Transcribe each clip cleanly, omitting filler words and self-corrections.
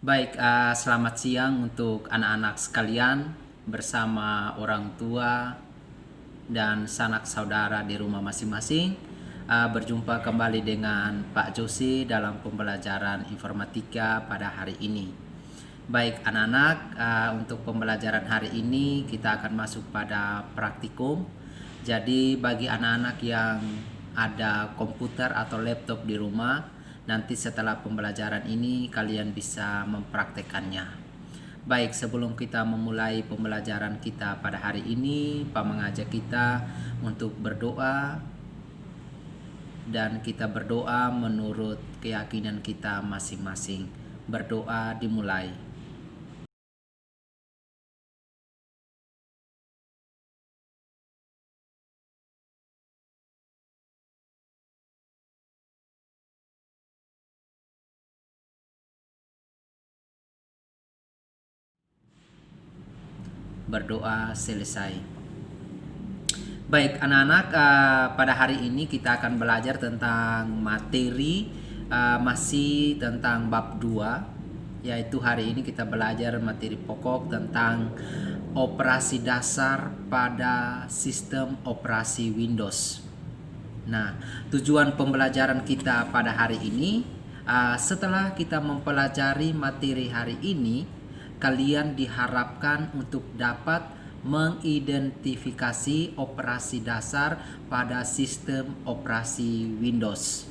Baik, selamat siang untuk anak-anak sekalian bersama orang tua dan sanak saudara di rumah masing-masing. Berjumpa kembali dengan Pak Josi dalam pembelajaran informatika pada hari ini. Baik anak-anak, untuk pembelajaran hari ini kita akan masuk pada praktikum. Jadi bagi anak-anak yang ada komputer atau laptop di rumah, nanti setelah pembelajaran ini kalian bisa mempraktekannya. Baik, sebelum kita memulai pembelajaran kita pada hari ini, Pak mengajak kita untuk berdoa, dan kita berdoa menurut keyakinan kita masing-masing. Berdoa dimulai. Berdoa selesai. Baik anak-anak, pada hari ini kita akan belajar tentang materi masih tentang bab 2, yaitu hari ini kita belajar materi pokok tentang operasi dasar pada sistem operasi Windows. Nah, tujuan pembelajaran kita pada hari ini, setelah kita mempelajari materi hari ini, kalian diharapkan untuk dapat mengidentifikasi operasi dasar pada sistem operasi Windows.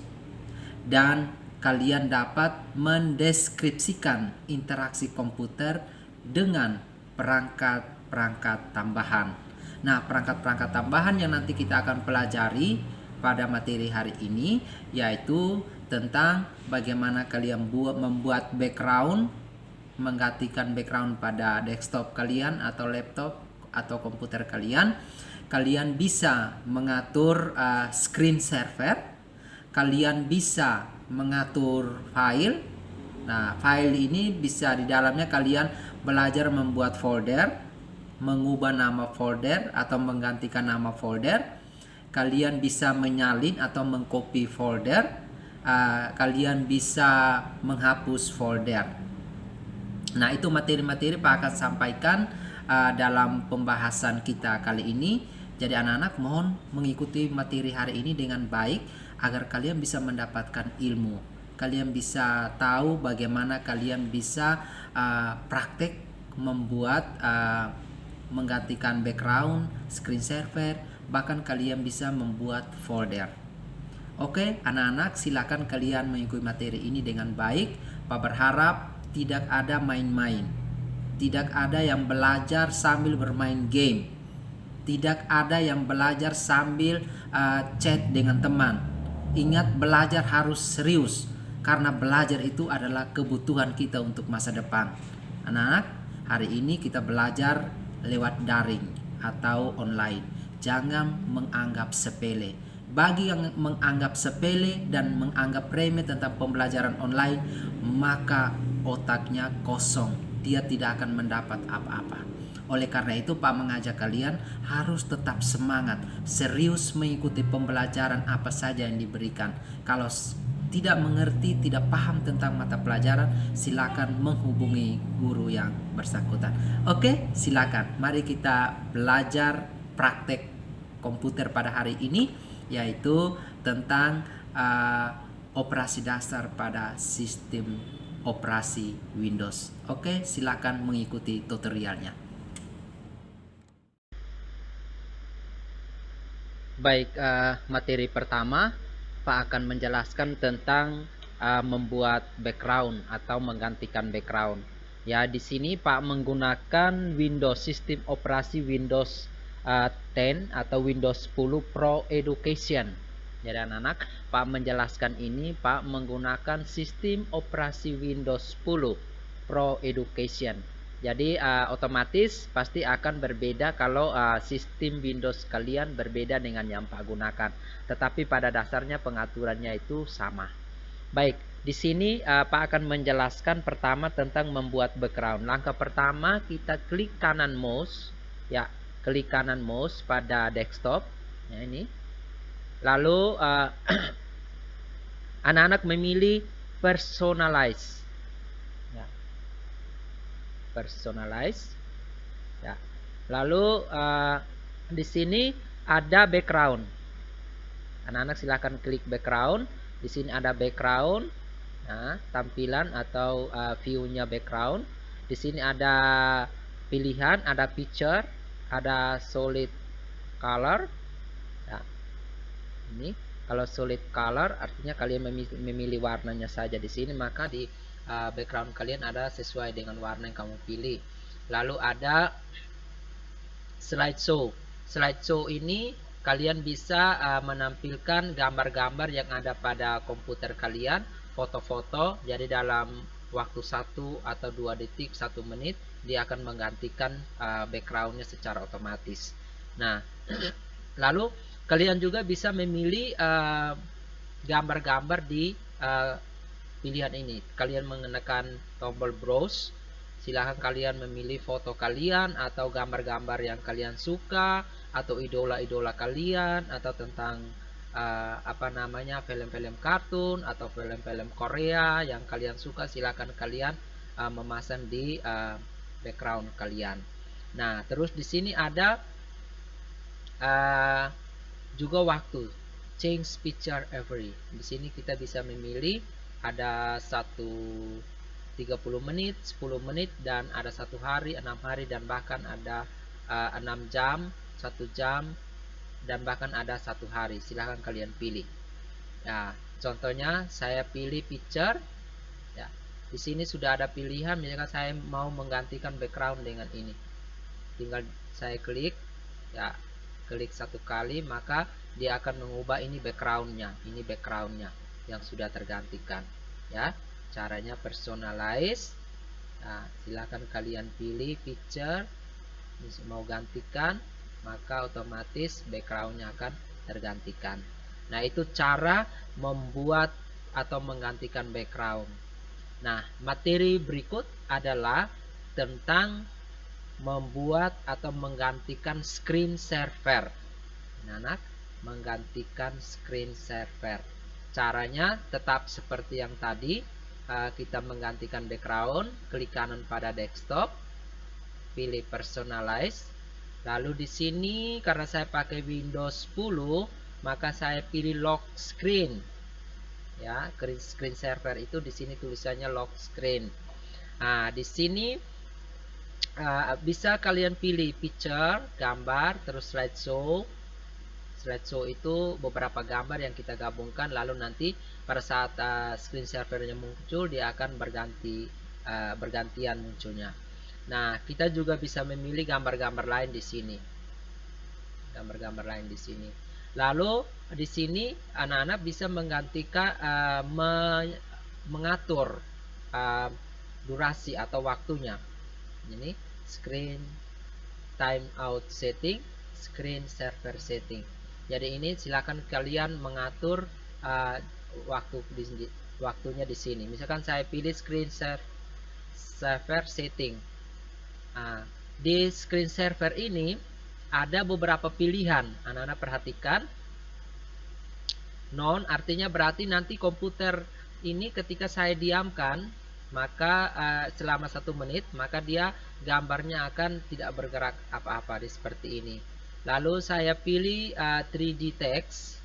Dan kalian dapat mendeskripsikan interaksi komputer dengan perangkat-perangkat tambahan. Nah, perangkat-perangkat tambahan yang nanti kita akan pelajari pada materi hari ini yaitu tentang bagaimana kalian membuat background, menggantikan background pada desktop kalian atau laptop atau komputer kalian. Kalian bisa mengatur screen saver, kalian bisa mengatur file. Nah, file ini bisa di dalamnya kalian belajar membuat folder, mengubah nama folder atau menggantikan nama folder. Kalian bisa menyalin atau mengcopy folder. Kalian bisa menghapus folder. Nah, itu materi-materi Pak akan sampaikan dalam pembahasan kita kali ini. Jadi anak-anak mohon mengikuti materi hari ini dengan baik agar kalian bisa mendapatkan ilmu. Kalian bisa tahu bagaimana kalian bisa praktek membuat menggantikan background, screen saver, bahkan kalian bisa membuat folder. Oke, anak-anak silakan kalian mengikuti materi ini dengan baik. Pak berharap tidak ada main-main. Tidak ada yang belajar sambil bermain game. Tidak ada yang belajar sambil chat dengan teman. Ingat, belajar harus serius karena belajar itu adalah kebutuhan kita untuk masa depan. Anak-anak, hari ini kita belajar lewat daring atau online. Jangan menganggap sepele. Bagi yang menganggap sepele dan menganggap remeh tentang pembelajaran online, maka otaknya kosong. Dia tidak akan mendapat apa-apa. Oleh karena itu, Pak mengajak kalian harus tetap semangat, serius mengikuti pembelajaran apa saja yang diberikan. Kalau tidak mengerti, tidak paham tentang mata pelajaran, silakan menghubungi guru yang bersangkutan. Oke, silakan. Mari kita belajar praktek komputer pada hari ini, yaitu tentang operasi dasar pada sistem operasi Windows. Oke, silakan mengikuti tutorialnya. Baik, materi pertama Pak akan menjelaskan tentang membuat background atau menggantikan background. Ya, di sini Pak menggunakan Windows sistem operasi Windows 10 atau Windows 10 Pro Education. Jadi anak-anak, Pak menjelaskan ini Pak menggunakan sistem operasi Windows 10 Pro Education. Jadi otomatis pasti akan berbeda kalau sistem Windows kalian berbeda dengan yang Pak gunakan. Tetapi pada dasarnya pengaturannya itu sama. Baik, di sini Pak akan menjelaskan pertama tentang membuat background. Langkah pertama kita klik kanan mouse, ya, klik kanan mouse pada desktop. Ya, ini. Lalu anak-anak memilih personalize. Ya. personalize. Ya. Lalu di sini ada background. Anak-anak silahkan klik background. Di sini ada background, nah, tampilan atau view-nya background. Di sini ada pilihan, ada picture, ada solid color. Ya, ini kalau solid color artinya kalian memilih warnanya saja di sini, maka di background kalian ada sesuai dengan warna yang kamu pilih. Lalu ada slideshow. Slideshow ini kalian bisa menampilkan gambar-gambar yang ada pada komputer kalian, foto-foto. Jadi dalam waktu 1 atau 2 detik, 1 menit, dia akan menggantikan backgroundnya secara otomatis. Nah, lalu kalian juga bisa memilih gambar-gambar di pilihan ini. Kalian menekan tombol browse. Silahkan kalian memilih foto kalian atau gambar-gambar yang kalian suka, atau idola-idola kalian, atau tentang film-film kartun atau film-film Korea yang kalian suka. Silahkan kalian memasang di background kalian. Nah, terus di sini ada juga waktu, change picture every. Di sini kita bisa memilih ada 30 menit, 10 menit, dan ada 1 hari, 6 hari, dan bahkan ada 6 jam, 1 jam, dan bahkan ada 1 hari. Silahkan kalian pilih. Ya, contohnya saya pilih picture. Ya, di sini sudah ada pilihan. Misalkan saya mau menggantikan background dengan ini, tinggal saya klik. Ya, klik 1 kali, maka dia akan mengubah ini backgroundnya. Ini backgroundnya yang sudah tergantikan. Ya, caranya personalize. Nah, silakan kalian pilih picture, mau gantikan, maka otomatis backgroundnya akan tergantikan. Nah, itu cara membuat atau menggantikan background. Nah, materi berikut adalah tentang membuat atau menggantikan screen saver. Anak, menggantikan screen saver. Caranya tetap seperti yang tadi. Kita menggantikan background, klik kanan pada desktop, pilih personalize. Lalu di sini karena saya pakai Windows 10, maka saya pilih lock screen. Ya, screen saver itu di sini tulisannya lock screen. Nah, di sini bisa kalian pilih picture, gambar, terus slideshow. Slideshow itu beberapa gambar yang kita gabungkan, lalu nanti pada saat screen savernya muncul, dia akan bergantian munculnya. Nah, kita juga bisa memilih gambar-gambar lain di sini. Gambar-gambar lain di sini. Lalu di sini anak-anak bisa menggantikan mengatur durasi atau waktunya. Ini screen timeout setting, screen saver setting. Jadi ini silakan kalian mengatur waktunya di sini. Misalkan saya pilih screen saver setting. Di screen saver ini ada beberapa pilihan. Anak-anak perhatikan. Non artinya berarti nanti komputer ini ketika saya diamkan, maka selama 1 menit, maka dia gambarnya akan tidak bergerak apa-apa seperti ini. Lalu saya pilih 3D text,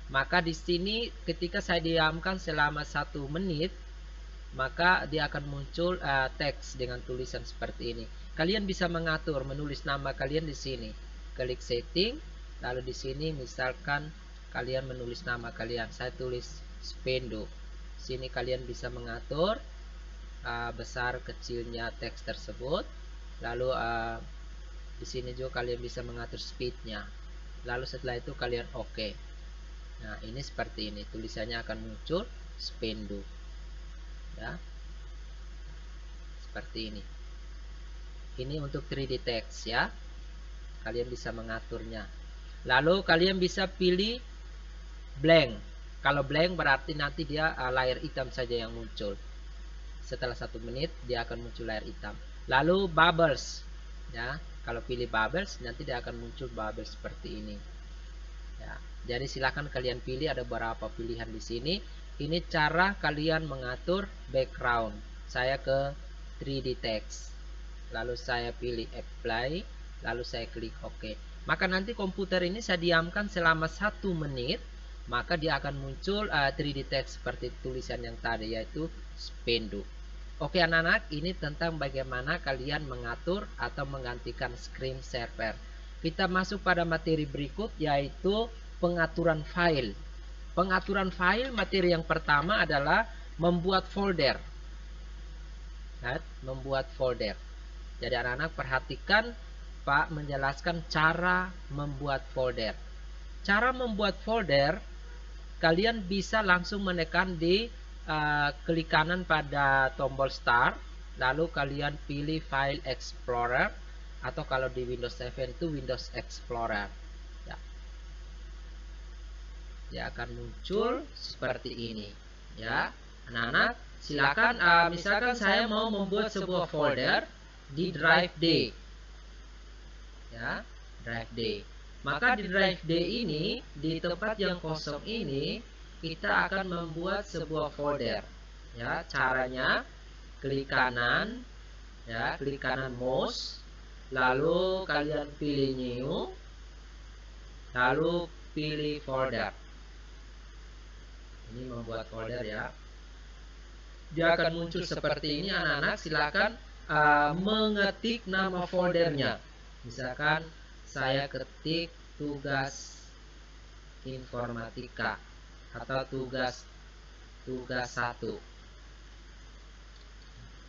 maka di sini ketika saya diamkan selama 1 menit, maka dia akan muncul teks dengan tulisan seperti ini. Kalian bisa mengatur, menulis nama kalian di sini. Klik setting, lalu di sini misalkan kalian menulis nama kalian. Saya tulis Spendo. Sini kalian bisa mengatur besar kecilnya teks tersebut. Lalu di sini juga kalian bisa mengatur speednya. Lalu setelah itu kalian oke. Nah, ini seperti ini. Tulisannya akan muncul Spendo. Ya. Seperti ini. Ini untuk 3D text ya. Kalian bisa mengaturnya. Lalu kalian bisa pilih blank. Kalau blank berarti nanti dia layar hitam saja yang muncul. Setelah 1 menit dia akan muncul layar hitam. Lalu bubbles. Ya, kalau pilih bubbles nanti dia akan muncul bubbles seperti ini. Ya, jadi silakan kalian pilih, ada beberapa pilihan di sini. Ini cara kalian mengatur background. Saya ke 3D text. lalu saya pilih apply, lalu saya klik OK. Maka nanti komputer ini saya diamkan selama 1 menit, maka dia akan muncul 3D text seperti tulisan yang tadi, yaitu Spendo. Oke anak-anak, ini tentang bagaimana kalian mengatur atau menggantikan screensaver. Kita masuk pada materi berikut, yaitu pengaturan file. Pengaturan file, materi yang pertama adalah membuat folder. Membuat folder. Jadi anak-anak perhatikan Pak menjelaskan cara membuat folder. Cara membuat folder, kalian bisa langsung menekan di klik kanan pada tombol start, lalu kalian pilih File Explorer, atau kalau di Windows 7 itu Windows Explorer. Ya. Dia akan muncul seperti ini. Ya, anak-anak, silakan. Misalkan saya mau membuat sebuah folder di drive D. Ya, drive D. Maka di drive D ini, di tempat yang kosong ini, kita akan membuat sebuah folder. Ya, caranya klik kanan, ya, klik kanan mouse, lalu kalian pilih new, lalu pilih folder. Ini membuat folder ya. Dia akan muncul seperti ini anak-anak. Silakan mengetik nama foldernya. Misalkan saya ketik tugas informatika atau tugas 1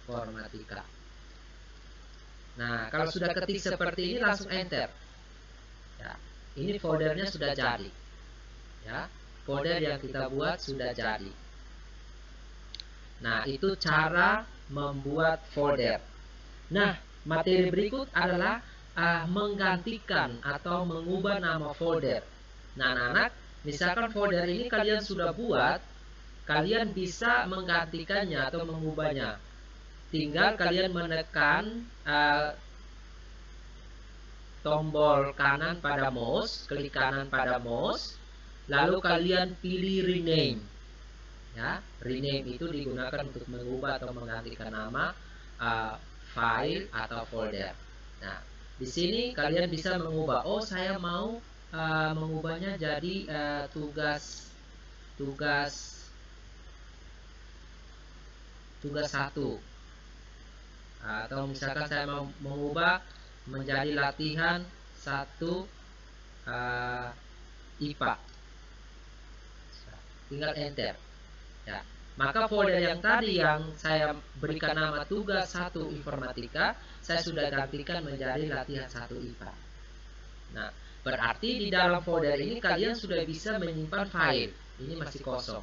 informatika. Nah, kalau sudah ketik seperti ini langsung enter. Ya, ini foldernya sudah jadi. Ya, folder yang kita buat sudah jadi. Nah, itu cara membuat folder. Nah, materi berikut adalah menggantikan atau mengubah nama folder. Nah, anak-anak, misalkan folder ini kalian sudah buat, kalian bisa menggantikannya atau mengubahnya. Tinggal kalian menekan tombol kanan pada mouse, klik kanan pada mouse, lalu kalian pilih rename. Ya, rename itu digunakan untuk mengubah atau menggantikan nama file atau folder. Nah, di sini kalian bisa mengubah. Oh, saya mau mengubahnya jadi tugas 1. Atau misalkan saya mau mengubah menjadi latihan 1 IPA. Tinggal enter. Ya. Maka folder yang tadi yang saya berikan nama tugas 1 informatika, saya sudah gantikan menjadi latihan 1 IPA. Nah, berarti di dalam folder ini kalian sudah bisa menyimpan file. Ini masih kosong.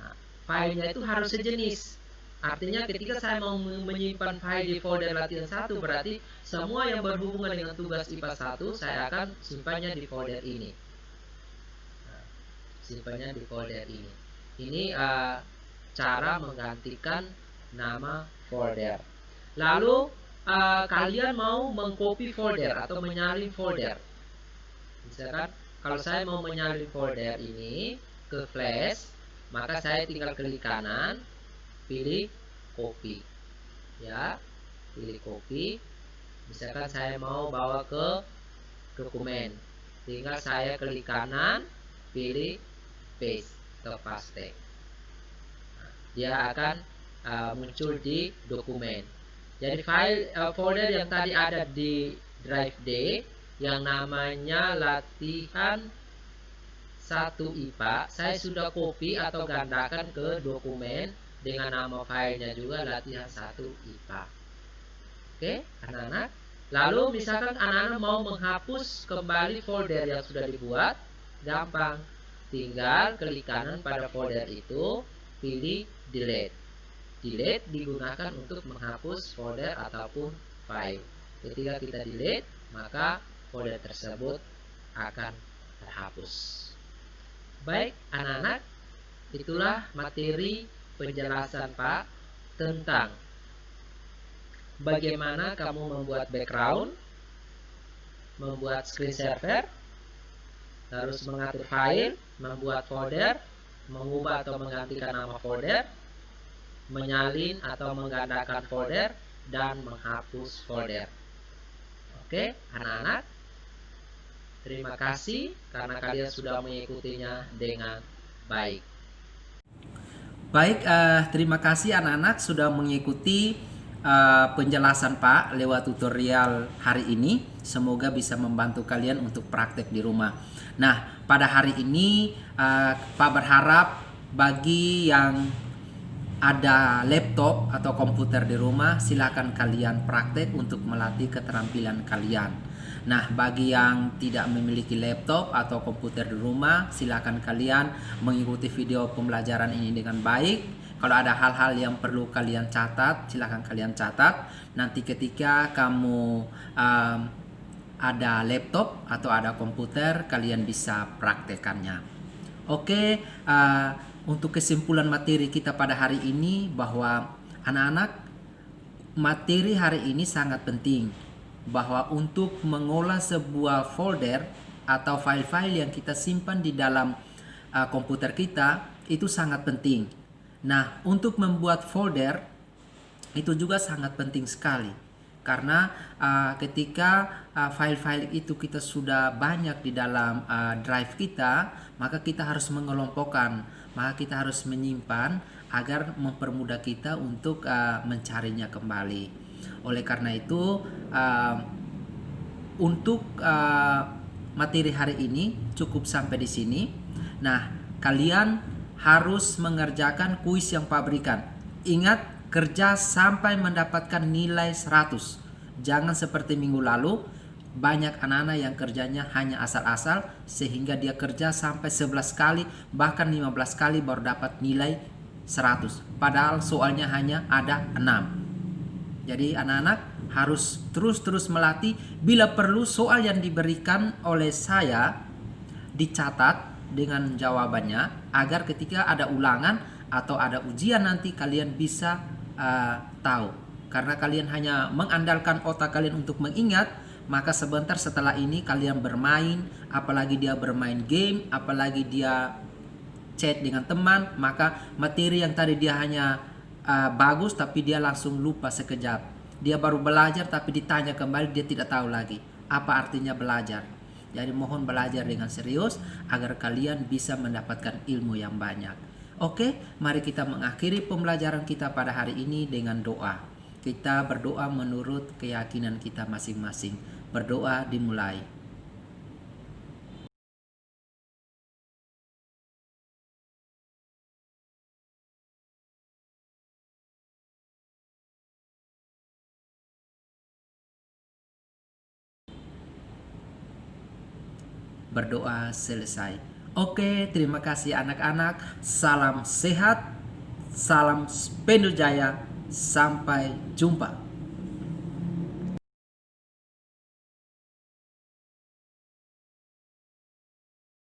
Nah, filenya itu harus sejenis. Artinya ketika saya mau menyimpan file di folder latihan 1, berarti semua yang berhubungan dengan tugas IPA 1 saya akan simpannya di folder ini. Nah, simpannya di folder ini. Ini cara menggantikan nama folder. Lalu kalian mau mengcopy folder atau menyalin folder. Misalkan kalau saya mau menyalin folder ini ke flash, maka saya tinggal klik kanan, pilih copy. Ya, pilih copy. Misalkan saya mau bawa ke dokumen, tinggal saya klik kanan, pilih paste atau paste. Nah, dia akan muncul di dokumen. Jadi file folder yang tadi ada di drive D yang namanya latihan 1 IPA, saya sudah copy atau gandakan ke dokumen dengan nama filenya juga latihan 1 IPA. Oke, anak-anak. Lalu misalkan anak-anak mau menghapus kembali folder yang sudah dibuat, gampang. Tinggal klik kanan pada folder itu, pilih delete. Delete digunakan untuk menghapus folder ataupun file. Ketika kita delete, maka folder tersebut akan terhapus. Baik, anak-anak, itulah materi penjelasan Pak tentang bagaimana kamu membuat background, membuat screensaver, harus mengatur file, membuat folder, mengubah atau menggantikan nama folder, menyalin atau menggandakan folder, dan menghapus folder. Oke, anak-anak, terima kasih karena kalian sudah mengikutinya dengan baik. Baik, terima kasih anak-anak sudah mengikuti penjelasan Pak lewat tutorial hari ini. Semoga bisa membantu kalian untuk praktek di rumah. Nah, pada hari ini Pak berharap bagi yang ada laptop atau komputer di rumah, silakan kalian praktek untuk melatih keterampilan kalian. Nah, bagi yang tidak memiliki laptop atau komputer di rumah, silakan kalian mengikuti video pembelajaran ini dengan baik. Kalau ada hal-hal yang perlu kalian catat, silakan kalian catat. Nanti ketika kamu ada laptop atau ada komputer, kalian bisa praktekannya. Oke, untuk kesimpulan materi kita pada hari ini bahwa anak-anak, materi hari ini sangat penting, bahwa untuk mengolah sebuah folder atau file-file yang kita simpan di dalam komputer kita itu sangat penting. Nah, untuk membuat folder itu juga sangat penting sekali, karena ketika file-file itu kita sudah banyak di dalam drive kita, maka kita harus mengelompokkan, maka kita harus menyimpan agar mempermudah kita untuk mencarinya kembali. Oleh karena itu, untuk materi hari ini cukup sampai di sini. Nah, kalian harus mengerjakan kuis yang Pak berikan. Ingat, kerja sampai mendapatkan nilai 100. Jangan seperti minggu lalu, banyak anak-anak yang kerjanya hanya asal-asal sehingga dia kerja sampai 11 kali bahkan 15 kali baru dapat nilai 100. Padahal soalnya hanya ada 6. Jadi anak-anak harus terus-terus melatih. Bila perlu soal yang diberikan oleh saya dicatat dengan jawabannya agar ketika ada ulangan atau ada ujian nanti kalian bisa tahu. Karena kalian hanya mengandalkan otak kalian untuk mengingat, maka sebentar setelah ini kalian bermain, apalagi dia bermain game, apalagi dia chat dengan teman, maka materi yang tadi dia hanya bagus tapi dia langsung lupa sekejap. Dia baru belajar tapi ditanya kembali dia tidak tahu lagi apa artinya belajar. Jadi mohon belajar dengan serius agar kalian bisa mendapatkan ilmu yang banyak. Oke, mari kita mengakhiri pembelajaran kita pada hari ini dengan doa. Kita berdoa menurut keyakinan kita masing-masing. Berdoa dimulai. Berdoa selesai. Oke, terima kasih anak-anak. Salam sehat, salam Spendul Jaya. Sampai jumpa.